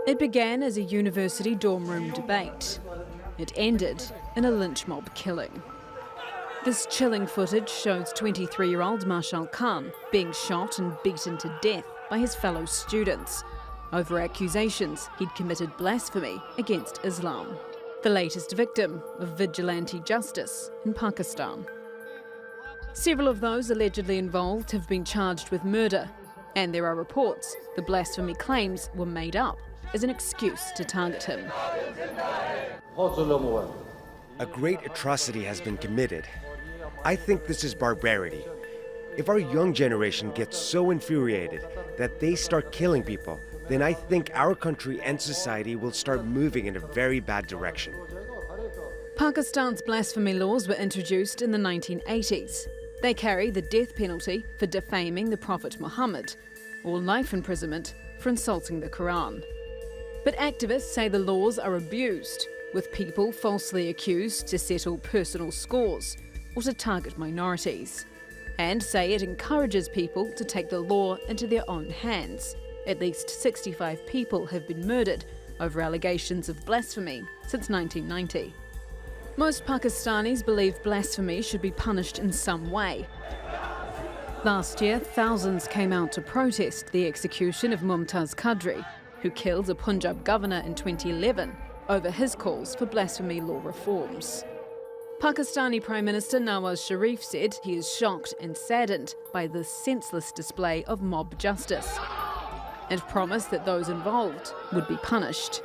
It began as a university dorm room debate. It ended in a lynch mob killing. This chilling footage shows 23-year-old Mashal Khan being shot and beaten to death by his fellow students over accusations he'd committed blasphemy against Islam. The latest victim of vigilante justice in Pakistan. Several of those allegedly involved have been charged with murder, and there are reports the blasphemy claims were made up as an excuse to target him. A great atrocity has been committed. I think this is barbarity. If our young generation gets so infuriated that they start killing people, then I think our country and society will start moving in a very bad direction. Pakistan's blasphemy laws were introduced in the 1980s. They carry the death penalty for defaming the Prophet Muhammad, or life imprisonment for insulting the Quran. But activists say the laws are abused, with people falsely accused to settle personal scores or to target minorities, and say it encourages people to take the law into their own hands. At least 65 people have been murdered over allegations of blasphemy since 1990. Most Pakistanis believe blasphemy should be punished in some way. Last year, thousands came out to protest the execution of Mumtaz Qadri, who killed a Punjab governor in 2011 over his calls for blasphemy law reforms. Pakistani Prime Minister Nawaz Sharif said he is shocked and saddened by this senseless display of mob justice, and promised that those involved would be punished.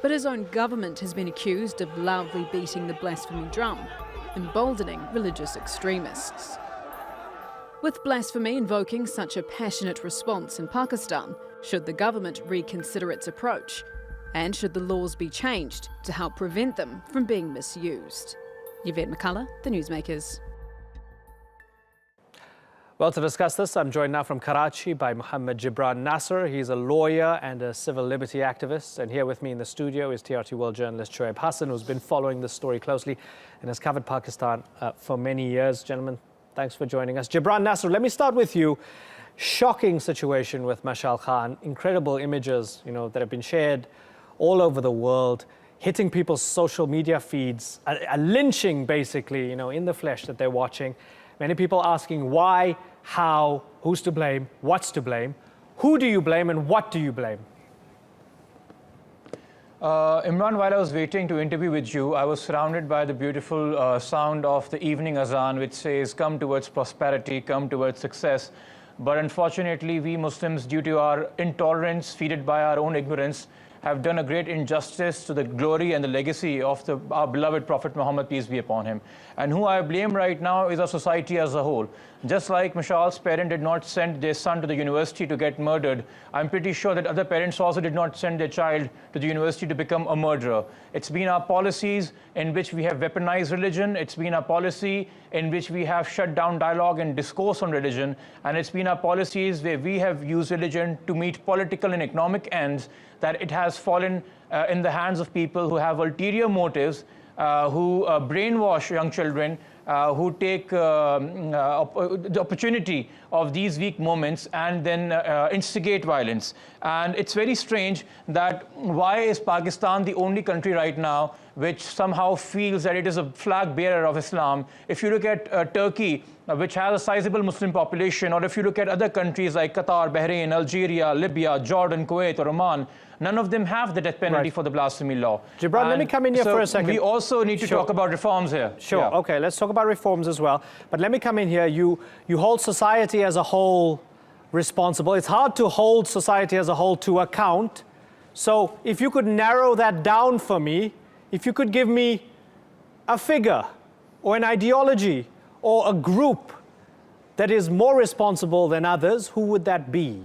But his own government has been accused of loudly beating the blasphemy drum, emboldening religious extremists. With blasphemy invoking such a passionate response in Pakistan, should the government reconsider its approach? And should the laws be changed to help prevent them from being misused? Yvette McCullough, The Newsmakers. Well, to discuss this, I'm joined now from Karachi by Mohammed Gibran Nasser. He's a lawyer and a civil liberty activist. And here with me in the studio is TRT world journalist Shoaib Hassan, who's been following this story closely and has covered Pakistan for many years. Gentlemen, thanks for joining us. Gibran Nasser, let me start with you. Shocking situation with Mashal Khan. Incredible images, that have been shared all over the world, hitting people's social media feeds, a lynching basically, in the flesh that they're watching. Many people asking why, how, who's to blame, what's to blame, who do you blame and what do you blame? Imran, while I was waiting to interview with you, I was surrounded by the beautiful sound of the evening azan, which says, come towards prosperity, come towards success. But unfortunately, we Muslims, due to our intolerance, feeded by our own ignorance, have done a great injustice to the glory and the legacy of our beloved Prophet Muhammad, peace be upon him. And who I blame right now is our society as a whole. Just like Mashal's parent did not send their son to the university to get murdered, I'm pretty sure that other parents also did not send their child to the university to become a murderer. It's been our policies in which we have weaponized religion. It's been our policy in which we have shut down dialogue and discourse on religion. And it's been our policies where we have used religion to meet political and economic ends, that it has fallen in the hands of people who have ulterior motives, who brainwash young children, who take the opportunity of these weak moments and then instigate violence. And it's very strange that why is Pakistan the only country right now which somehow feels that it is a flag bearer of Islam? If you look at Turkey, which has a sizable Muslim population, or if you look at other countries like Qatar, Bahrain, Algeria, Libya, Jordan, Kuwait, or Oman, none of them have the death penalty for the blasphemy law. Gibran, let me come in here for a second. We also need to talk about reforms here. Sure, okay, let's talk about reforms as well. But let me come in here. You hold society as a whole responsible. It's hard to hold society as a whole to account. So if you could narrow that down for me, if you could give me a figure or an ideology or a group that is more responsible than others, who would that be?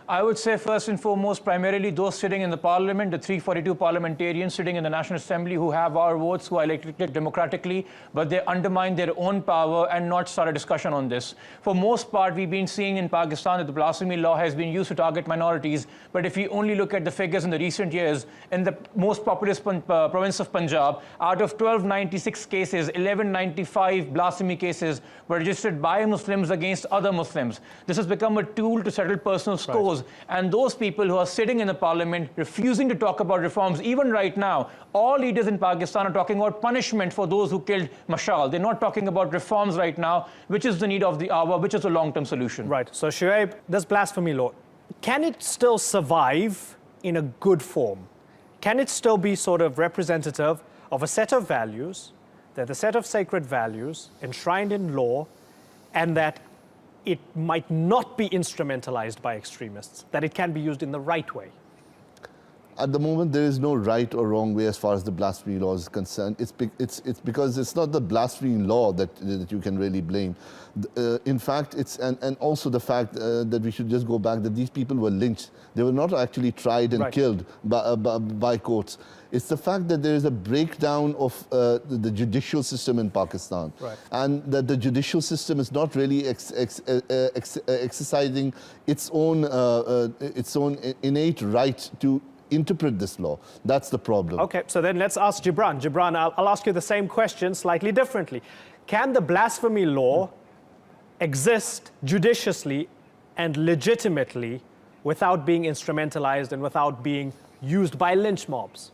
I would say first and foremost, primarily those sitting in the parliament, the 342 parliamentarians sitting in the National Assembly who have our votes, who are elected democratically, but they undermine their own power and not start a discussion on this. For most part, we've been seeing in Pakistan that the blasphemy law has been used to target minorities, but if we only look at the figures in the recent years, in the most populous province of Punjab, out of 1296 cases, 1195 blasphemy cases were registered by Muslims against other Muslims. This has become a tool to settle personal scores those. And those people who are sitting in the parliament refusing to talk about reforms, even right now, all leaders in Pakistan are talking about punishment for those who killed Mashal. They're not talking about reforms right now, which is the need of the hour, which is a long-term solution. Right. So, Shoaib, this blasphemy law, can it still survive in a good form? Can it still be sort of representative of a set of values, that the set of sacred values enshrined in law, and that it might not be instrumentalized by extremists, that it can be used in the right way? At the moment, there is no right or wrong way as far as the blasphemy law is concerned. It's because it's not the blasphemy law that you can really blame. In fact, and also the fact that we should just go back, that these people were lynched. They were not actually tried and killed by courts. It's the fact that there is a breakdown of the judicial system in Pakistan, and that the judicial system is not really exercising its own innate right to interpret this law. That's the problem. Okay, so then let's ask Gibran. Gibran, I'll ask you the same question slightly differently. Can the blasphemy law exist judiciously and legitimately without being instrumentalized and without being used by lynch mobs?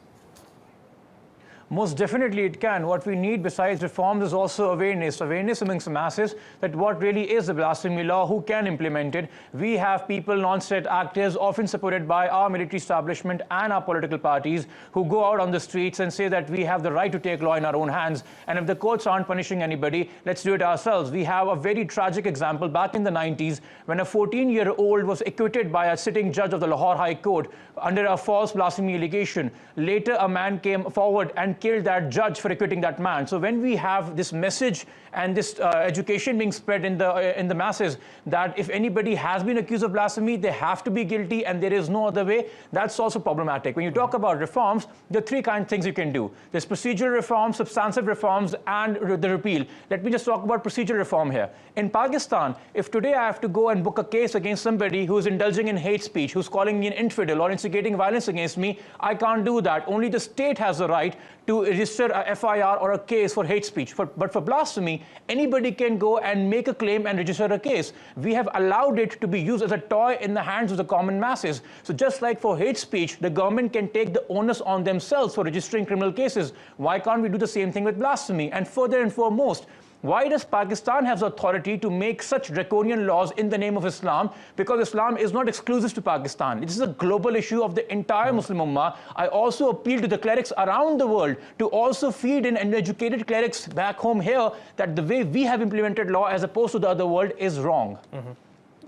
Most definitely it can. What we need besides reforms is also awareness amongst the masses that what really is the blasphemy law, who can implement it. We have people, non-state actors, often supported by our military establishment and our political parties, who go out on the streets and say that we have the right to take law in our own hands. And if the courts aren't punishing anybody, let's do it ourselves. We have a very tragic example back in the 90s when a 14-year-old was acquitted by a sitting judge of the Lahore High Court under a false blasphemy allegation. Later, a man came forward and killed that judge for acquitting that man. So when we have this message and this education being spread in the masses that if anybody has been accused of blasphemy, they have to be guilty and there is no other way, that's also problematic. When you talk about reforms, there are three kinds of things you can do. There's procedural reforms, substantive reforms, and the repeal. Let me just talk about procedural reform here. In Pakistan, if today I have to go and book a case against somebody who is indulging in hate speech, who's calling me an infidel or instigating violence against me, I can't do that. Only the state has the right to register a FIR or a case for hate speech. But for blasphemy, anybody can go and make a claim and register a case. We have allowed it to be used as a toy in the hands of the common masses. So just like for hate speech, the government can take the onus on themselves for registering criminal cases. Why can't we do the same thing with blasphemy? And further and foremost, why does Pakistan have the authority to make such draconian laws in the name of Islam? Because Islam is not exclusive to Pakistan. This is a global issue of the entire Muslim Ummah. I also appeal to the clerics around the world to also feed in and educated clerics back home here that the way we have implemented law as opposed to the other world is wrong.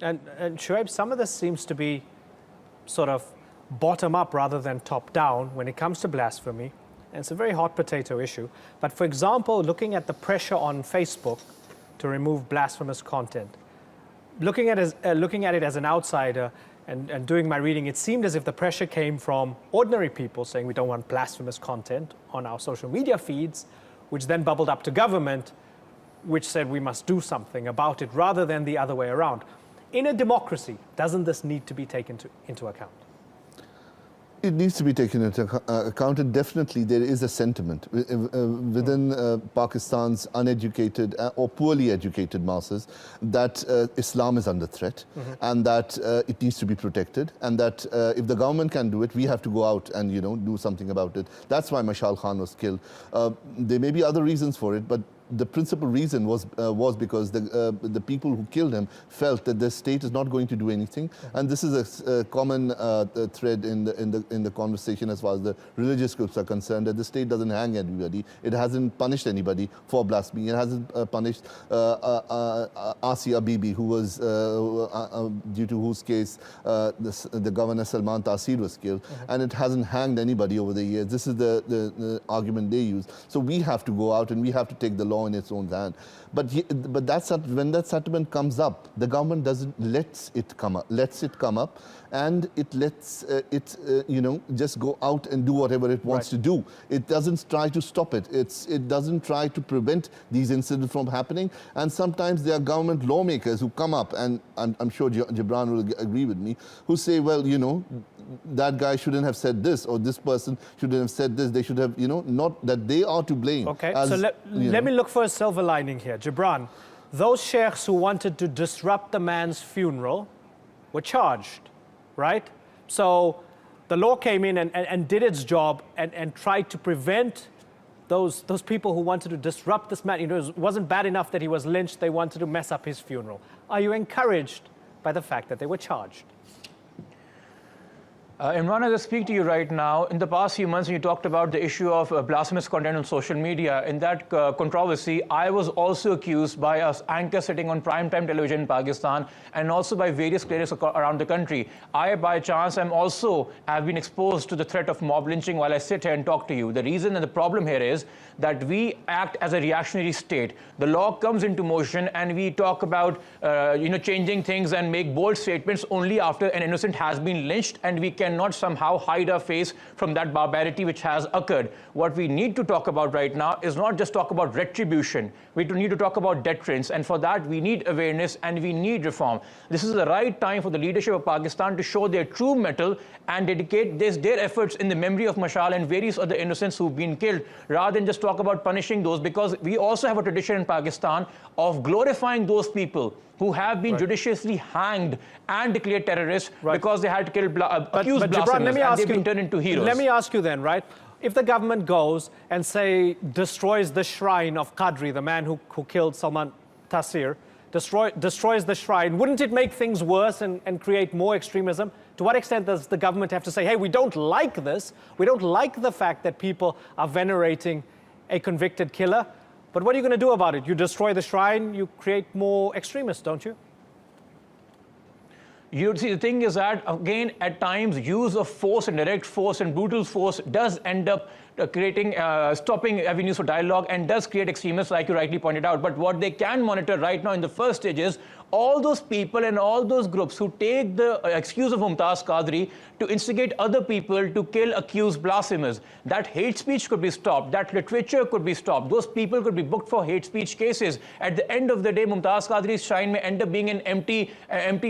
And Shoaib, some of this seems to be sort of bottom up rather than top down when it comes to blasphemy. And it's a very hot potato issue. But for example, looking at the pressure on Facebook to remove blasphemous content, looking at it as an outsider and doing my reading, it seemed as if the pressure came from ordinary people saying we don't want blasphemous content on our social media feeds, which then bubbled up to government, which said we must do something about it, rather than the other way around. In a democracy, doesn't this need to be taken into account? It needs to be taken into account, and definitely there is a sentiment within Pakistan's uneducated or poorly educated masses that Islam is under threat, and that it needs to be protected, and that if the government can do it, we have to go out and do something about it. That's why Mashal Khan was killed. There may be other reasons for it, but the principal reason was because the people who killed him felt that the state is not going to do anything, and this is a common thread in the conversation as far as the religious groups are concerned, that the state doesn't hang anybody. It hasn't punished anybody for blasphemy. It hasn't punished Asia Bibi, who was due to whose case the governor Salman Taseer was killed, and it hasn't hanged anybody over the years. This is the argument they use. So we have to go out and we have to take the law in its own hand. But when that sentiment comes up, the government lets it come up, and it lets it just go out and do whatever it wants to do. It doesn't try to stop it. It doesn't try to prevent these incidents from happening. And sometimes there are government lawmakers who come up, and I'm sure Gibran will agree with me, who say, well, that guy shouldn't have said this, or this person shouldn't have said this. They should have, not that they are to blame. Okay, so let me look for a silver lining here. Gibran, those sheikhs who wanted to disrupt the man's funeral were charged. right? So the law came in and did its job and tried to prevent those people who wanted to disrupt this man. You know, it wasn't bad enough that he was lynched, they wanted to mess up his funeral. Are you encouraged by the fact that they were charged? Imran, as I speak to you right now, in the past few months, when you talked about the issue of blasphemous content on social media, in that controversy, I was also accused by an anchor sitting on primetime television in Pakistan and also by various clerics around the country. I, by chance, have been exposed to the threat of mob lynching while I sit here and talk to you. The reason and the problem here is that we act as a reactionary state. The law comes into motion and we talk about changing things and make bold statements only after an innocent has been lynched, and we cannot somehow hide our face from that barbarity which has occurred. What we need to talk about right now is not just talk about retribution. We need to talk about deterrence, and for that we need awareness and we need reform. This is the right time for the leadership of Pakistan to show their true mettle and dedicate their efforts in the memory of Mashal and various other innocents who've been killed, rather than just talk about punishing those, because we also have a tradition in Pakistan of glorifying those people who have been judiciously hanged and declared terrorists because they had killed accused blasphemers, and they've been turned into heroes. Let me ask you then, right? If the government goes and, say, destroys the shrine of Qadri, the man who killed Salman Taseer, destroys the shrine, wouldn't it make things worse and create more extremism? To what extent does the government have to say, hey, we don't like this, we don't like the fact that people are venerating a convicted killer, but what are you going to do about it? You destroy the shrine, you create more extremists, don't you? You see, the thing is that, again, at times, use of force and direct force and brutal force does end up stopping avenues for dialogue and does create extremists, like you rightly pointed out. But what they can monitor right now in the first stage is all those people and all those groups who take the excuse of Mumtaz Qadri to instigate other people to kill accused blasphemers. That hate speech could be stopped. That literature could be stopped. Those people could be booked for hate speech cases. At the end of the day, Mumtaz Qadri's shrine may end up being an empty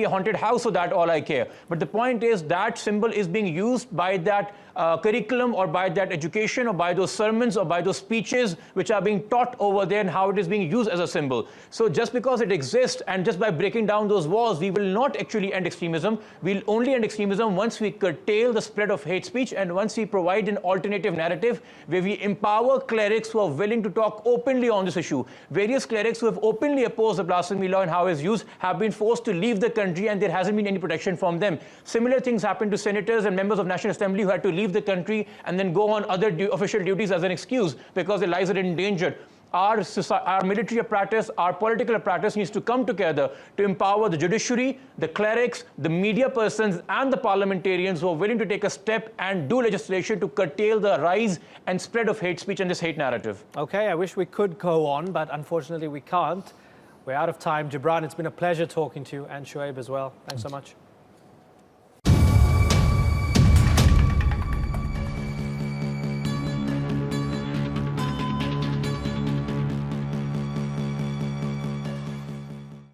haunted house, for that all I care. But the point is that symbol is being used by that curriculum or by that education or by those sermons or by those speeches which are being taught over there, and how it is being used as a symbol. So just because it exists and just by breaking down those walls, we will not actually end extremism. We'll only end extremism once we curtail the spread of hate speech and once we provide an alternative narrative where we empower clerics who are willing to talk openly on this issue. Various clerics who have openly opposed the blasphemy law and how it's used have been forced to leave the country, and there hasn't been any protection from them. Similar things happen to senators and members of National Assembly who had to leave the country and then go on other official duties as an excuse because their lives are endangered. Our military apparatus, our political apparatus needs to come together to empower the judiciary, the clerics, the media persons, and the parliamentarians who are willing to take a step and do legislation to curtail the rise and spread of hate speech and this hate narrative. Okay, I wish we could go on, but unfortunately we can't. We're out of time. Gibran, it's been a pleasure talking to you, and Shoaib as well. Thanks so much.